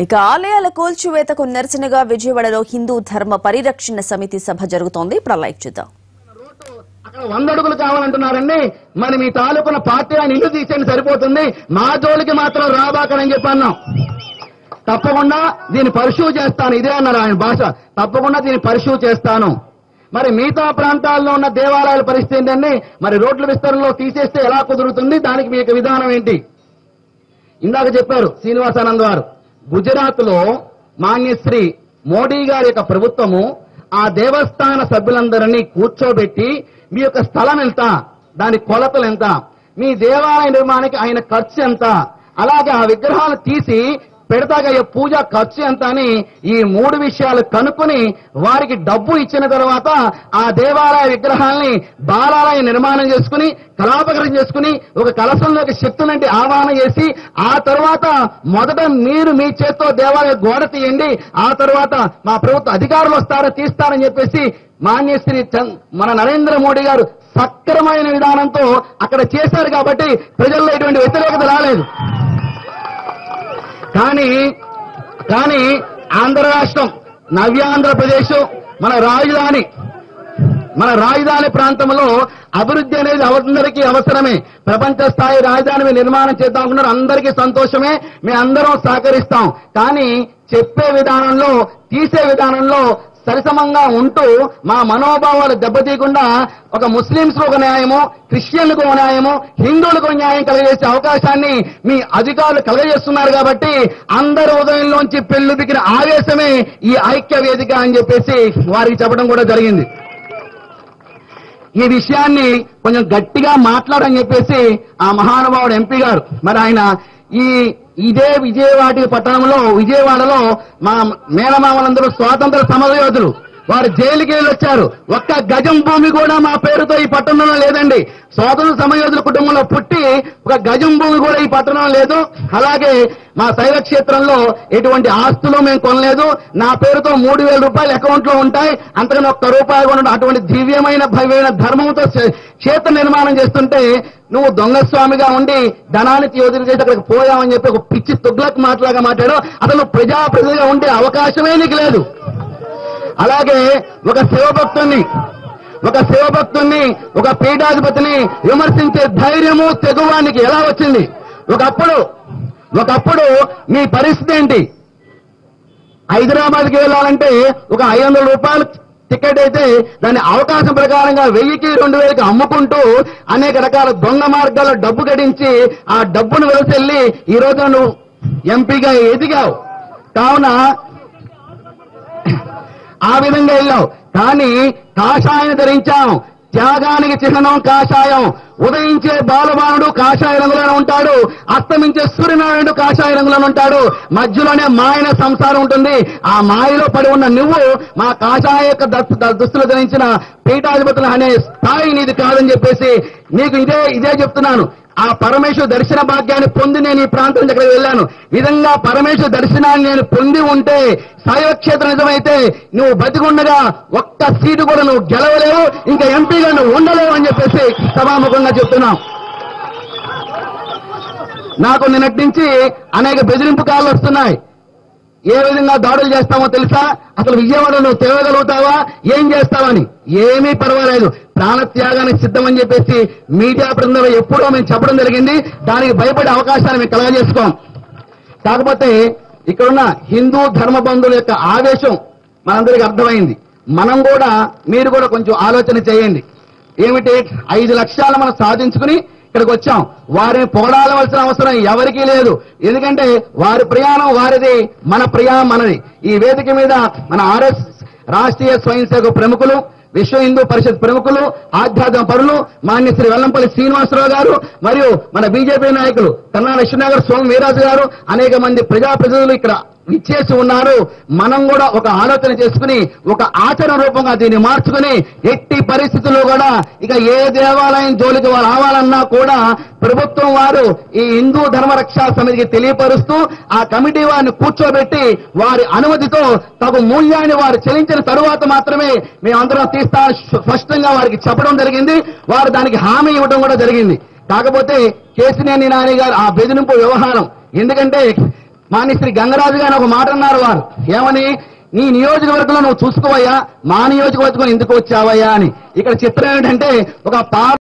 ఇక ఆలయాల కూల్చివేతకు నిరసనగా విజయవాడలో హిందూ ధర్మ పరిరక్షణ సమితి సభ జరుగుతోంది. ఇప్పుడు లైవ్ చూద్దాం. అక్కడ 100 అడుగులు కావాలంటున్నారండి. మరి మీ తాలూకున్న పార్టీ ఆయన ఇల్లు తీసేయండి సరిపోతుంది, మా జోలికి మాత్రం రాబాకని చెప్పన్నాం. తప్పకుండా దీన్ని పరిశూ చేస్తాను, ఇదే అన్నారు ఆయన భాష. తప్పకుండా దీన్ని పరిశూ చేస్తాను. మరి మిగతా ప్రాంతాల్లో ఉన్న దేవాలయాల పరిస్థితి ఏంటండి? మరి రోడ్ల విస్తరణలో తీసేస్తే ఎలా కుదురుతుంది? దానికి మీ యొక్క విధానం ఏంటి? ఇందాక చెప్పారు శ్రీనివాసానంద్ గారు, గుజరాత్ లో మాన్యశ్రీ మోడీ గారి యొక్క ప్రభుత్వము ఆ దేవస్థాన సభ్యులందరినీ కూర్చోబెట్టి మీ యొక్క స్థలం ఎంత, దాని కొలతలు ఎంత, మీ దేవాలయ నిర్మాణానికి ఆయన ఖర్చు ఎంత, అలాగే ఆ విగ్రహాలు తీసి పెడతాగయ్యే పూజ ఖర్చు ఎంత అని ఈ 3 విషయాలు కనుక్కొని వారికి డబ్బు ఇచ్చిన తర్వాత ఆ దేవాలయ విగ్రహాల్ని బాలాలయ నిర్మాణం చేసుకుని కళాపకరం చేసుకుని ఒక కలశంలోకి శక్తులంటే ఆవాహన చేసి ఆ తర్వాత మొదట మీరు మీ చేత్తో దేవాలయ గోడ తీయండి, ఆ తర్వాత మా ప్రభుత్వ అధికారులు వస్తారో తీస్తారని చెప్పేసి మాన్యశ్రీ మన నరేంద్ర మోడీ గారు సక్రమైన విధానంతో అక్కడ చేశారు. కాబట్టి ప్రజల్లో ఎటువంటి వ్యతిరేకత రాలేదు. కానీ ఆంధ్ర రాష్ట్రం, నవ్యాంధ్రప్రదేశ్ మన రాజధాని ప్రాంతంలో అభివృద్ధి అనేది అందరికీ అవసరమే. ప్రపంచ స్థాయి రాజధాని నిర్మాణం చేద్దాం అనుకున్నారు, అందరికీ సంతోషమే, మేము అందరం సహకరిస్తాం. కానీ చెప్పే విధానంలో తీసే విధానంలో సరిసమంగా ఉంటూ మా మనోభావాలు దెబ్బతీయకుండా ఒక ముస్లింస్ ఒక న్యాయము, క్రిస్టియన్లకు ఒక న్యాయము, హిందువులకు న్యాయం కలగజేసే అవకాశాన్ని మీ అధికారులు కలగజేస్తున్నారు. కాబట్టి అందరి ఉదయంలోంచి పెళ్లిపికిన ఆవేశమే ఈ ఐక్య వేదిక అని చెప్పేసి వారికి చెప్పడం కూడా జరిగింది. ఈ విషయాన్ని కొంచెం గట్టిగా మాట్లాడని చెప్పేసి ఆ మహానుభావుడు ఎంపీ గారు, మరి ఆయన ఇదే విజయవాడలో మా మేనమామలందరూ స్వాతంత్ర సమరయోధులు, వారు జైలుకి వెళ్ళి వచ్చారు. ఒక్క గజం భూమి కూడా మా పేరుతో ఈ పట్టణంలో లేదండి. స్వాతంత్ర సమరయోధుల కుటుంబంలో పుట్టి ఒక గజం భూమి కూడా ఈ పట్టణంలో లేదు. అలాగే మా శైవ క్షేత్రంలో ఎటువంటి ఆస్తులు మేము కొనలేదు. నా పేరుతో 3,000 రూపాయలు అకౌంట్ లో ఉంటాయి, అంతకన్నా ₹1 కూడా. అటువంటి దివ్యమైన భవ్యమైన ధర్మంతో క్షేత్ర నిర్మాణం చేస్తుంటే నువ్వు దొంగ స్వామిగా ఉండి ధనానికి యోధులు చేసి అక్కడికి పోయామని చెప్పి ఒక పిచ్చి తుగ్లక్ మాటలాగా మాట్లాడు. అసలు ప్రజాప్రతినిధిగా ఉండే అవకాశమే నీకు లేదు. అలాగే ఒక శివభక్తుణ్ణి ఒక పీఠాధిపతిని విమర్శించే ధైర్యము తెగువానికి ఎలా వచ్చింది? ఒకప్పుడు మీ పరిస్థితి ఏంటి? హైదరాబాద్కి వెళ్ళాలంటే ఒక 500 రూపాయలు టికెట్ అయితే దాన్ని అవకాశం ప్రకారంగా 1000కి 2000కి అమ్ముకుంటూ అనేక రకాల దొంగ మార్గాల్లో డబ్బు గడించి ఆ డబ్బును వెలిసెళ్ళి ఈ రోజు నువ్వు ఎంపీగా ఎదిగావు. కావున ఆ విధంగా వెళ్ళావు. కానీ కాషాయం ధరించాం, త్యాగానికి చిహ్నం కాషాయం. ఉదయించే బాలబాణుడు కాషాయ రంగులోనే ఉంటాడు, అస్తమించే సూర్యనారాయణుడు కాషాయ రంగులోనే ఉంటాడు. మధ్యలోనే మాయన సంసారం ఉంటుంది. ఆ మాయలో పడి ఉన్న నువ్వు మా కాషాయ యొక్క దుస్తులు ధరించిన పీఠాధిపతులు అనే స్థాయి నీది కాదని చెప్పేసి నీకు ఇదే చెప్తున్నాను. ఆ పరమేశ్వర దర్శన భాగ్యాన్ని పొంది నేను ఈ ప్రాంతం నుంచి అక్కడికి వెళ్ళాను. విధంగా పరమేశ్వర దర్శనాన్ని నేను పొంది ఉంటే శైవక్షేత్రం నిజమైతే నువ్వు బతికుండగా ఒక్క సీటు కూడా నువ్వు గెలవలేవు, ఇంకా ఎంపీగా నువ్వు ఉండలేవు అని చెప్పేసి సభాముఖంగా చెప్తున్నాం. నాకు నిన్నటి నుంచి అనేక బెదిరింపు కాళ్ళు వస్తున్నాయి. ఏ విధంగా దాడులు చేస్తామో తెలుసా? అసలు విజయవాడలో నువ్వు తేవగలుగుతావా, ఏం చేస్తావని. ఏమీ పర్వాలేదు, ప్రాణత్యాగానికి సిద్ధమని చెప్పేసి మీడియా బృందంలో ఎప్పుడో మేము చెప్పడం జరిగింది. దానికి భయపడే అవకాశాన్ని మేము కలగజేసుకోం. కాకపోతే ఇక్కడున్న హిందూ ధర్మ బంధువుల యొక్క ఆవేశం మనందరికీ అర్థమైంది. మీరు కూడా కొంచెం ఆలోచన చేయండి. ఏమిటి, 5 లక్షలు మనం సాధించుకుని ఇక్కడికి వచ్చాం. వారిని పోరాడవలసిన అవసరం ఎవరికీ లేదు. ఎందుకంటే వారి ప్రయాణం వారిది, మన ప్రయాణం మనది. ఈ వేదిక మీద మన రాష్ట్రీయ స్వయం సేవక ప్రముఖులు, విశ్వ హిందూ పరిషత్ ప్రముఖులు, ఆధ్యాత్మిక పరులు మాన్యశ్రీ వెల్లంపల్లి శ్రీనివాసరావు గారు, మరియు మన బీజేపీ నాయకులు కన్నా లక్ష్మీనగర్ స్వామి వీరాజు గారు, అనేక మంది ప్రజాప్రతినిధులు ఇక్కడ ఇచ్చేసి ఉన్నారు. మనం కూడా ఒక ఆలోచన చేసుకుని ఒక ఆచరణ రూపంగా దీన్ని మార్చుకుని ఎట్టి పరిస్థితుల్లో కూడా ఇక ఏ దేవాలయం జోలికి వారు రావాలన్నా కూడా ప్రభుత్వం వారు ఈ హిందూ ధర్మ రక్షా సమితికి తెలియపరుస్తూ ఆ కమిటీ వారిని కూర్చోబెట్టి వారి అనుమతితో తగు మూల్యాన్ని వారు చెల్లించిన తరువాత మాత్రమే మేమందరం తీస్తా స్పష్టంగా వారికి చెప్పడం జరిగింది. వారు దానికి హామీ ఇవ్వడం కూడా జరిగింది. కాకపోతే కేసినేని నాని గారు ఆ బెదిరింపు వ్యవహారం, ఎందుకంటే మాన్యశ్రీ గంగరాజు గారు ఒక మాట అన్నారు. వారు ఏమని, నీ నియోజకవర్గంలో నువ్వు చూసుకోవయ్యా, మా నియోజకవర్గం ఎందుకు వచ్చావయ్యా అని. ఇక్కడ చిత్రం ఏంటంటే ఒక